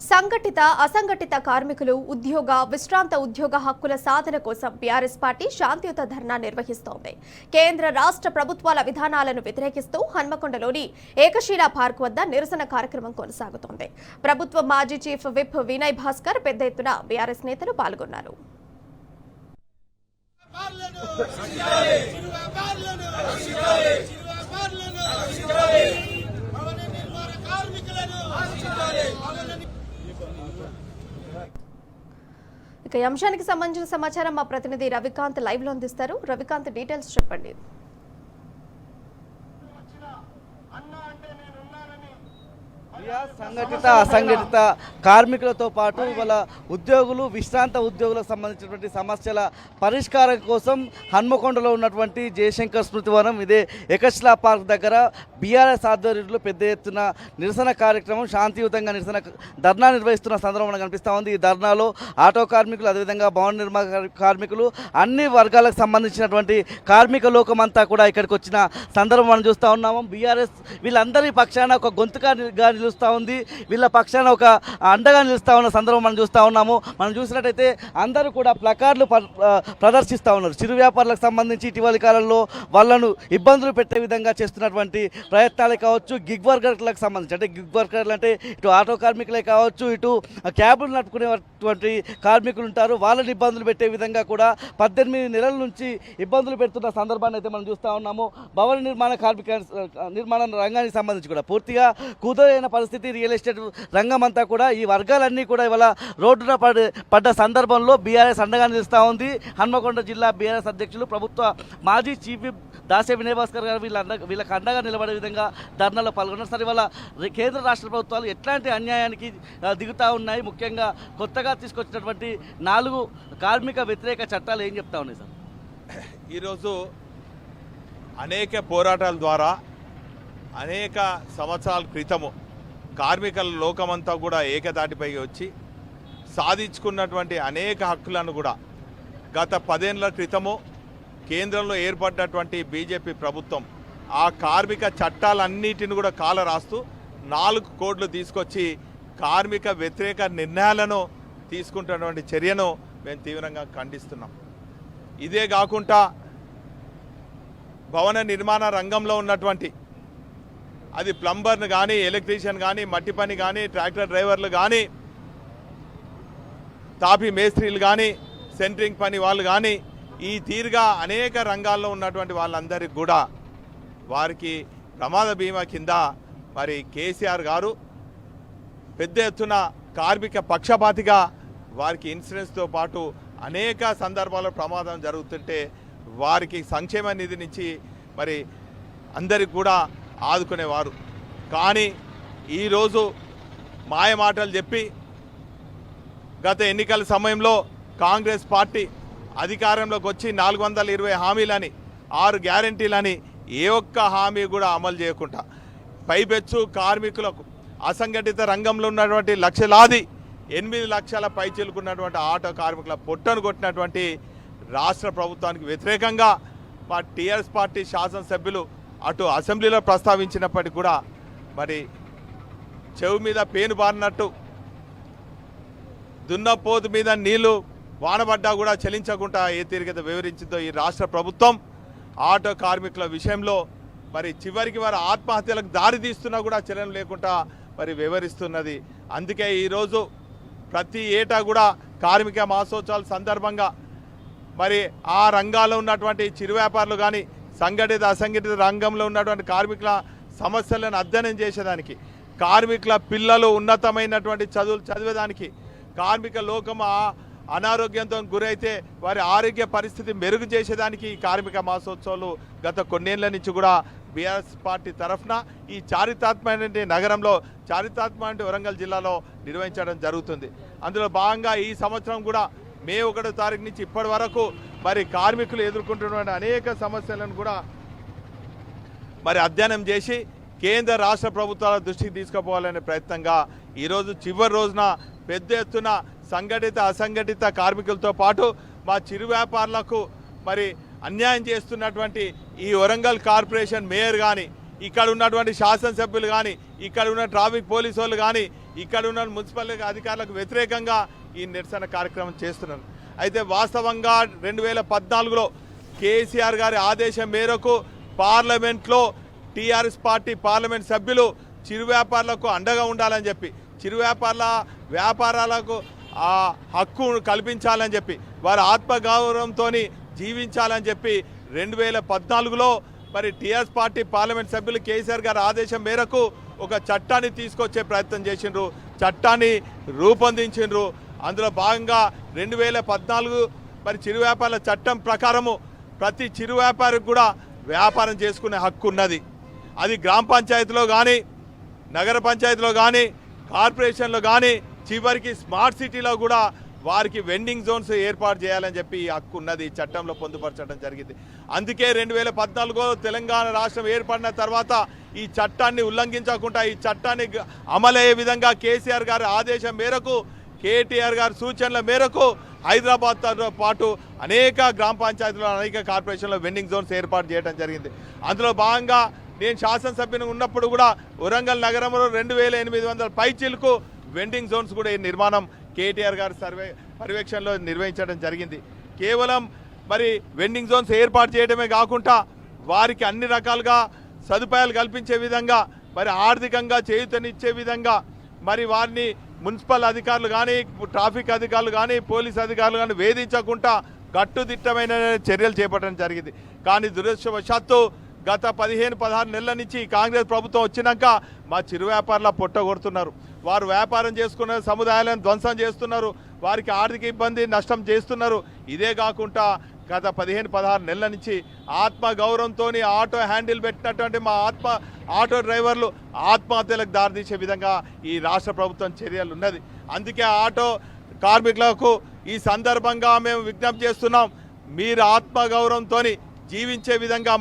సంఘటిత అసంఘటిత కార్మికులు ఉద్యోగ విశ్రాంత ఉద్యోగ హక్కుల సాధన కోసం బీఆర్ఎస్ పార్టీ శాంతియుత ధర్నా నిర్వహిస్తోంది. కేంద్ర రాష్ట్ర ప్రభుత్వాల విధానాలను వ్యతిరేకిస్తూ హన్మకొండలోని ఏకశిలా పార్క్ వద్ద నిరసన కార్యక్రమం కొనసాగుతోంది. ప్రభుత్వ మాజీ చీఫ్ విప్ వినయ్ భాస్కర్ పెద్ద ఎత్తున బీఆర్ఎస్ నేతలు పాల్గొన్నారు. ఇక ఈ అంశానికి సంబంధించిన సమాచారం మా ప్రతినిధి రవికాంత్ లైవ్ లో అందిస్తారు. రవికాంత్, డీటెయిల్స్ చెప్పండి. సంఘటిత అసంఘటిత కార్మికులతో పాటు వాళ్ళ ఉద్యోగులు విశ్రాంత ఉద్యోగులకు సంబంధించినటువంటి సమస్యల పరిష్కారం కోసం హన్మకొండలో ఉన్నటువంటి జయశంకర్ స్మృతివనం ఇదే ఏకశిలా పార్క్ దగ్గర బీఆర్ఎస్ ఆధ్వర్యంలో పెద్ద ఎత్తున నిరసన కార్యక్రమం శాంతియుతంగా నిరసన ధర్నా నిర్వహిస్తున్న సందర్భం కనిపిస్తూ ఉంది. ఈ ధర్నాలో ఆటో కార్మికులు, అదేవిధంగా భవన నిర్మాణ కార్మికులు, అన్ని వర్గాలకు సంబంధించినటువంటి కార్మిక లోకమంతా కూడా ఇక్కడికి వచ్చిన సందర్భం మనం చూస్తూ ఉన్నాము. బీఆర్ఎస్ వీళ్ళందరి పక్షాన ఒక గొంతుగా నిలుస్తూ ఉంది, వీళ్ళ పక్షాన ఒక అండగా నిలుస్తూ ఉన్న సందర్భం మనం చూస్తూ ఉన్నాము. మనం చూసినట్టయితే అందరూ కూడా ప్లకార్డులు ప్రదర్శిస్తూ ఉన్నారు. చిరు వ్యాపారులకు సంబంధించి ఇటీవలి కాలంలో వాళ్ళను ఇబ్బందులు పెట్టే విధంగా చేస్తున్నటువంటి ప్రయత్నాలే కావచ్చు, గిగ్ వర్కర్లకు సంబంధించి, అంటే గిగ్ వర్కర్లు అంటే ఇటు ఆటో కార్మికులే కావచ్చు, ఇటు క్యాబులు నడుపుకునేటువంటి కార్మికులు ఉంటారు, వాళ్ళని ఇబ్బందులు పెట్టే విధంగా కూడా 18 నెలల నుంచి ఇబ్బందులు పెడుతున్న సందర్భాన్ని అయితే మనం చూస్తూ ఉన్నాము. భవన నిర్మాణ రంగానికి సంబంధించి కూడా పూర్తిగా కుదురైన పరిస్థితి, రియల్ ఎస్టేట్ రంగం అంతా కూడా ఈ వర్గాలన్నీ కూడా ఇవాళ రోడ్డున పడ్డ సందర్భంలో బీఆర్ఎస్ అండగా నిలుస్తూ ఉంది. హన్మకొండ జిల్లా బీఆర్ఎస్ అధ్యక్షులు, ప్రభుత్వ మాజీ చీఫ్ దాసే వినయ్ భాస్కర్ గారు వీళ్ళకి అండగా నిలబడే విధంగా ధర్నాలో పాల్గొన్నారు. సరే, ఇవాళ కేంద్ర రాష్ట్ర ప్రభుత్వాలు ఎట్లాంటి అన్యాయానికి దిగుతూ ఉన్నాయి, ముఖ్యంగా కొత్తగా తీసుకొచ్చినటువంటి 4 కార్మిక వ్యతిరేక చట్టాలు ఏం చెప్తా ఉన్నాయి సార్? ఈరోజు అనేక పోరాటాల ద్వారా అనేక సంవత్సరాల క్రితము కార్మికుల లోకమంతా కూడా ఏకతాటిపై వచ్చి సాధించుకున్నటువంటి అనేక హక్కులను కూడా గత 10 ఏళ్ల క్రితము కేంద్రంలో ఏర్పడినటువంటి బీజేపీ ప్రభుత్వం ఆ కార్మిక చట్టాలన్నిటిని కూడా కాల రాస్తూ 4 కోడ్లు తీసుకొచ్చి కార్మిక వ్యతిరేక నిర్ణయాలను తీసుకుంటున్నటువంటి చర్యను మేము తీవ్రంగా ఖండిస్తున్నాం. ఇదే కాకుండా భవన నిర్మాణ రంగంలో ఉన్నటువంటి, అది ప్లంబర్ను కానీ, ఎలక్ట్రీషియన్ కానీ, మట్టి పని కానీ, ట్రాక్టర్ డ్రైవర్లు కానీ, తాపీ మేస్త్రీలు కానీ, సెంటరింగ్ పని వాళ్ళు కానీ, ఈ తీరుగా అనేక రంగాల్లో ఉన్నటువంటి వాళ్ళందరికీ కూడా వారికి ప్రమాద బీమా కింద మరి కేసీఆర్ గారు పెద్ద ఎత్తున కార్మిక పక్షపాతిగా వారికి ఇన్సూరెన్స్తో పాటు అనేక సందర్భాల్లో ప్రమాదం జరుగుతుంటే వారికి సంక్షేమ నిధి నుంచి మరి అందరికి కూడా ఆదుకునేవారు. కానీ ఈరోజు మాయమాటలు చెప్పి గత ఎన్నికల సమయంలో కాంగ్రెస్ పార్టీ అధికారంలోకి వచ్చి 420 హామీలని, 6 గ్యారంటీలని ఏ ఒక్క హామీ కూడా అమలు చేయకుండా పైపెచ్చు కార్మికులకు, అసంఘటిత రంగంలో ఉన్నటువంటి లక్షలాది 8 లక్షల పైచిలుకున్నటువంటి ఆటో కార్మికుల పొట్టను కొట్టినటువంటి రాష్ట్ర ప్రభుత్వానికి వ్యతిరేకంగా మా టీఆర్ఎస్ పార్టీ శాసనసభ్యులు అటు అసెంబ్లీలో ప్రస్తావించినప్పటికీ కూడా మరి చెవు మీద పేను బారినట్టు, దున్నపోతు మీద నీళ్లు వానబడ్డా కూడా చలించకుండా ఏ తీరికైతే వివరించిందో ఈ రాష్ట్ర ప్రభుత్వం ఆటో కార్మికుల విషయంలో మరి చివరికి వారి ఆత్మహత్యలకు దారి తీస్తున్నా కూడా చలనం లేకుండా మరి వివరిస్తున్నది. అందుకే ఈరోజు ప్రతి ఏటా కూడా కార్మిక మాసోత్సవాల సందర్భంగా మరి ఆ రంగాల్లో ఉన్నటువంటి చిరు వ్యాపారులు కానీ, సంఘటిత అసంఘటిత రంగంలో ఉన్నటువంటి కార్మికుల సమస్యలను అధ్యయనం చేసేదానికి, కార్మికుల పిల్లలు ఉన్నతమైనటువంటి చదువులు చదివేదానికి, కార్మిక లోకం అనారోగ్యంతో గురైతే వారి ఆరోగ్య పరిస్థితి మెరుగు చేసేదానికి ఈ కార్మిక మాసోత్సవాలు గత కొన్నేళ్ల నుంచి కూడా బీఆర్ఎస్ పార్టీ తరఫున ఈ చారిత్రాత్మక నగరంలో, చారిత్రాత్మక వరంగల్ జిల్లాలో నిర్వహించడం జరుగుతుంది. అందులో భాగంగా ఈ సంవత్సరం కూడా మే 1వ తారీఖు నుంచి ఇప్పటి వరకు మరి కార్మికులు ఎదుర్కొంటున్న అనేక సమస్యలను కూడా మరి అధ్యయనం చేసి కేంద్ర రాష్ట్ర ప్రభుత్వాల దృష్టికి తీసుకుపోవాలనే ప్రయత్నంగా ఈరోజు చివరి రోజున పెద్ద ఎత్తున సంఘటిత అసంఘటిత కార్మికులతో పాటు మా చిరు వ్యాపారులకు మరి అన్యాయం చేస్తున్నటువంటి ఈ వరంగల్ కార్పొరేషన్ మేయర్ కానీ, ఇక్కడ ఉన్నటువంటి శాసనసభ్యులు కానీ, ఇక్కడ ఉన్న ట్రాఫిక్ పోలీసు వాళ్ళు కానీ, ఇక్కడ ఉన్న మున్సిపల్ అధికారులకు వ్యతిరేకంగా ఈ నిరసన కార్యక్రమం చేస్తున్నారు. అయితే వాస్తవంగా 2014లో కేసీఆర్ గారి ఆదేశం మేరకు పార్లమెంట్లో టీఆర్ఎస్ పార్టీ పార్లమెంట్ సభ్యులు చిరు వ్యాపారులకు అండగా ఉండాలని చెప్పి, చిరు వ్యాపారాలకు ఆ హక్కు కల్పించాలని చెప్పి, వారి ఆత్మగౌరవంతో జీవించాలని చెప్పి 2014లో మరి టీఆర్ఎస్ పార్టీ పార్లమెంట్ సభ్యులు కేసీఆర్ గారి ఆదేశం మేరకు ఒక చట్టాన్ని తీసుకొచ్చే ప్రయత్నం చేసిండ్రు, చట్టాన్ని రూపొందించిండ్రు. అందులో భాగంగా 2014 మరి చిరు వ్యాపారాల చట్టం ప్రకారము ప్రతి చిరు వ్యాపారికి కూడా వ్యాపారం చేసుకునే హక్కు ఉన్నది. అది గ్రామ పంచాయతీలో కానీ, నగర పంచాయతీలో కానీ, కార్పొరేషన్లో కానీ, చివరికి స్మార్ట్ సిటీలో కూడా వారికి వెండింగ్ జోన్స్ ఏర్పాటు చేయాలని చెప్పి ఈ హక్కు ఉన్నది, ఈ చట్టంలో పొందుపరచడం జరిగింది. అందుకే 2014లో తెలంగాణ రాష్ట్రం ఏర్పడిన తర్వాత ఈ చట్టాన్ని ఉల్లంఘించకుండా ఈ చట్టాన్ని అమలయ్యే విధంగా కేసీఆర్ గారి ఆదేశం మేరకు, కేటీఆర్ గారి సూచనల మేరకు హైదరాబాద్తో పాటు అనేక గ్రామ పంచాయతీలో, అనేక కార్పొరేషన్లో వెండింగ్ జోన్స్ ఏర్పాటు చేయడం జరిగింది. అందులో భాగంగా నేను శాసనసభ్యుని ఉన్నప్పుడు కూడా వరంగల్ నగరంలో 2800 పైచిలకు వెండింగ్ జోన్స్ కూడా ఈ నిర్మాణం కేటీఆర్ గారి పర్యవేక్షణలో నిర్వహించడం జరిగింది. కేవలం మరి వెండింగ్ జోన్స్ ఏర్పాటు చేయడమే కాకుండా వారికి అన్ని రకాలుగా సదుపాయాలు కల్పించే విధంగా, మరి ఆర్థికంగా చేయూతనిచ్చే విధంగా, మరి వారిని మున్సిపల్ అధికారులు కానీ, ట్రాఫిక్ అధికారులు కానీ, పోలీస్ అధికారులు కానీ వేధించకుండా కట్టుదిట్టమైన చర్యలు చేపట్టడం జరిగింది. కానీ దురదృష్టవశాత్తు గత 15-16 నెలల నుంచి కాంగ్రెస్ ప్రభుత్వం వచ్చినాక మా చిరు వ్యాపారుల పొట్టగొడుతున్నారు. వారు వ్యాపారం చేసుకున్న సముదాయాలను ధ్వంసం చేస్తున్నారు, వారికి ఆర్థిక ఇబ్బంది నష్టం చేస్తున్నారు. ఇదే కాకుండా గత 15-16 నెలల నుంచి ఆత్మగౌరవంతో ఆటో హ్యాండిల్ పెట్టినటువంటి మా ఆటో డ్రైవర్లు ఆత్మహత్యలకు దారితీసే విధంగా ఈ రాష్ట్ర ప్రభుత్వం చర్యలు ఉన్నది. అందుకే ఆటో కార్మికులకు ఈ సందర్భంగా మేము విజ్ఞప్తి చేస్తున్నాం, మీరు ఆత్మగౌరవంతో జీవించే విధంగా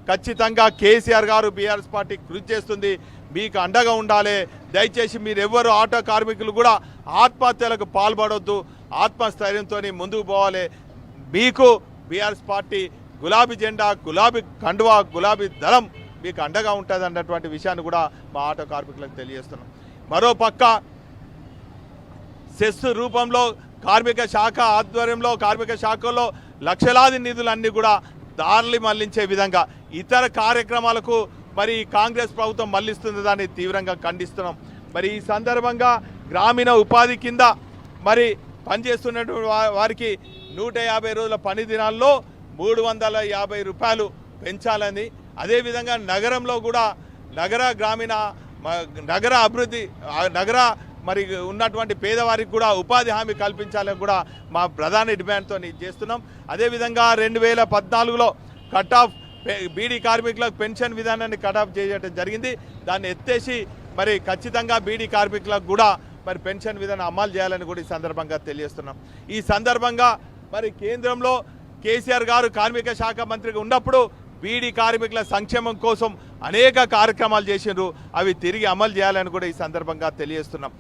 ఖచ్చితంగా కేసీఆర్ గారు బీఆర్ఎస్ పార్టీ కృషి చేస్తుంది, మీకు అండగా ఉండాలి. దయచేసి మీరెవ్వరు ఆటో కార్మికులు కూడా ఆత్మహత్యలకు పాల్పడొద్దు, ఆత్మస్థైర్యంతో ముందుకు పోవాలి. మీకు బీఆర్ఎస్ పార్టీ గులాబీ జెండా, గులాబీ కండువా, గులాబీ దళం మీకు అండగా ఉంటుంది అన్నటువంటి విషయాన్ని కూడా మా ఆటో కార్మికులకు తెలియజేస్తున్నాం. మరోపక్క సెస్ రూపంలో కార్మిక శాఖ ఆధ్వర్యంలో, కార్మిక శాఖలో లక్షలాది నిధులన్నీ కూడా దారులు మళ్లించే విధంగా ఇతర కార్యక్రమాలకు మరి కాంగ్రెస్ ప్రభుత్వం మళ్లిస్తుంది, దాన్ని తీవ్రంగా ఖండిస్తున్నాం. మరి ఈ సందర్భంగా గ్రామీణ ఉపాధి కింద మరి పనిచేస్తున్నటువంటి వారికి 150 రోజుల పని దినాల్లో 350 రూపాయలు పెంచాలని, అదేవిధంగా నగరంలో కూడా నగర అభివృద్ధి, మరి ఉన్నటువంటి పేదవారికి కూడా ఉపాధి హామీ కల్పించాలని కూడా మా ప్రధాన డిమాండ్తో చేస్తున్నాం. అదేవిధంగా 2014లో కట్ ఆఫ్ బీడీ కార్మికులకు పెన్షన్ విధానాన్ని కట్ ఆఫ్ చేయడం జరిగింది. దాన్ని ఎత్తేసి మరి ఖచ్చితంగా బీడీ కార్మికులకు కూడా మరి పెన్షన్ విధానం అమలు చేయాలని కూడా ఈ సందర్భంగా తెలియజేస్తున్నాం. ఈ సందర్భంగా మరి కేంద్రంలో కేసీఆర్ గారు కార్మిక శాఖ మంత్రిగా ఉన్నప్పుడు బీడీ కార్మికుల సంక్షేమం కోసం అనేక కార్యక్రమాలు చేసిండ్రు, అవి తిరిగి అమలు చేయాలని కూడా ఈ సందర్భంగా తెలియజేస్తున్నాం.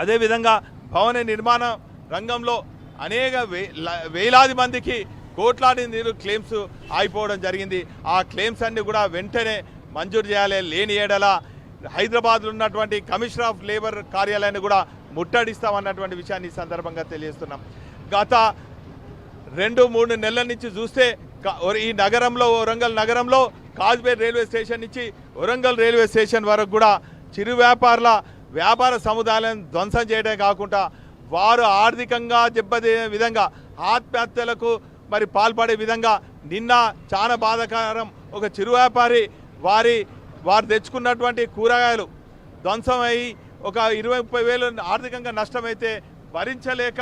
అదేవిధంగా భవన నిర్మాణ రంగంలో అనేక వేలాది మందికి కోట్లాది నిధులు క్లెయిమ్స్ ఆగిపోవడం జరిగింది. ఆ క్లెయిమ్స్ అన్ని కూడా వెంటనే మంజూరు చేయాలి. లేని ఏడల హైదరాబాద్లో ఉన్నటువంటి కమిషనర్ ఆఫ్ లేబర్ కార్యాలయాన్ని కూడా ముట్టడిస్తామన్నటువంటి విషయాన్ని ఈ సందర్భంగా తెలియజేస్తున్నాం. గత 2-3 నెలల నుంచి చూస్తే ఈ నగరంలో, వరంగల్ నగరంలో కాజ్పేట్ రైల్వే స్టేషన్ నుంచి వరంగల్ రైల్వే స్టేషన్ వరకు కూడా చిరు వ్యాపార సముదాయాలను ధ్వంసం చేయడమే కాకుండా వారు ఆర్థికంగా దెబ్బతినే విధంగా, ఆత్మహత్యలకు మరి పాల్పడే విధంగా నిన్న చాలా బాధాకరం. ఒక చిరు వ్యాపారి వారు తెచ్చుకున్నటువంటి కూరగాయలు ధ్వంసమై ఒక 20-30 వేలు ఆర్థికంగా నష్టమైతే భరించలేక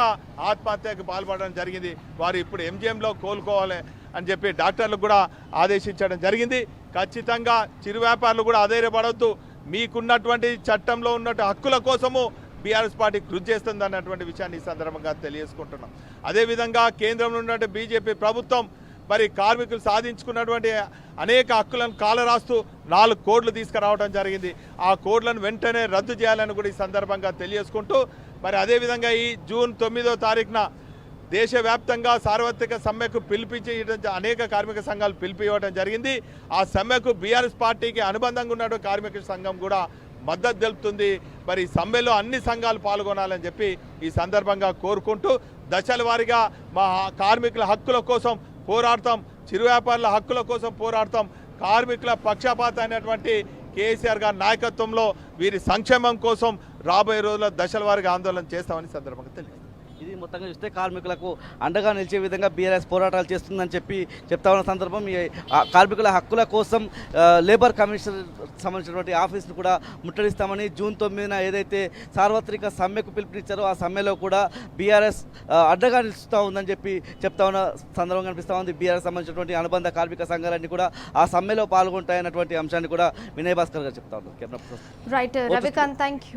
ఆత్మహత్యకు పాల్పడడం జరిగింది. వారు ఇప్పుడు ఎంజిఎంలో కోలుకోవాలి అని చెప్పి డాక్టర్లకు కూడా ఆదేశించడం జరిగింది. ఖచ్చితంగా చిరు వ్యాపారులు కూడా అధైర్యపడవద్దు, మీకున్నటువంటి చట్టంలో ఉన్నట్టు హక్కుల కోసము బీఆర్ఎస్ పార్టీ కృషి చేస్తుంది అన్నటువంటి విషయాన్ని ఈ సందర్భంగా తెలియజేసుకుంటున్నాం. అదేవిధంగా కేంద్రంలో ఉన్నటువంటి బీజేపీ ప్రభుత్వం మరి కార్మికులు సాధించుకున్నటువంటి అనేక హక్కులను కాలరాస్తూ 4 కోడ్లు తీసుకురావడం జరిగింది. ఆ కోడ్లను వెంటనే రద్దు చేయాలని కూడా ఈ సందర్భంగా తెలియజేసుకుంటూ, మరి అదేవిధంగా ఈ జూన్ 9వ తారీఖున దేశవ్యాప్తంగా సార్వత్రిక సమ్మెకు పిలిపించడం, అనేక కార్మిక సంఘాలు పిలిపివ్వడం జరిగింది. ఆ సమ్మెకు బీఆర్ఎస్ పార్టీకి అనుబంధంగా ఉన్న కార్మిక సంఘం కూడా మద్దతు తెలుపుతుంది. మరి ఈ సమ్మెలో అన్ని సంఘాలు పాల్గొనాలని చెప్పి ఈ సందర్భంగా కోరుకుంటూ దశల వారీగా మా కార్మికుల హక్కుల కోసం పోరాడతాం, చిరు వ్యాపారుల హక్కుల కోసం పోరాడతాం, కార్మికుల పక్షపాత అయినటువంటి కేసీఆర్ గారి నాయకత్వంలో వీరి సంక్షేమం కోసం రాబోయే రోజుల్లో దశల వారీగా ఆందోళన చేస్తామని సందర్భంగా తెలియదు. ఇది మొత్తంగా చూస్తే కార్మికులకు అండగా నిలిచే విధంగా బీఆర్ఎస్ పోరాటాలు చేస్తుందని చెప్తా ఉన్న సందర్భం ఈ కార్మికుల హక్కుల కోసం లేబర్ కమిషనర్ సంబంధించినటువంటి ఆఫీస్ను కూడా ముట్టడిస్తామని జూన్ 9న ఏదైతే సార్వత్రిక సమ్మెకు పిలుపునిచ్చారో ఆ సమ్మెలో కూడా బీఆర్ఎస్ అడ్డగా నిలుస్తూ ఉందని చెప్తా ఉన్న సందర్భం కనిపిస్తూ ఉంది. బీఆర్ఎస్ సంబంధించినటువంటి అనుబంధ కార్మిక సంఘాలన్నీ కూడా ఆ సమ్మెలో పాల్గొంటాయన్నటువంటి అంశాన్ని కూడా వినయ్ భాస్కర్ గారు చెప్తా ఉన్నారు. Right Ravikanth, thank you.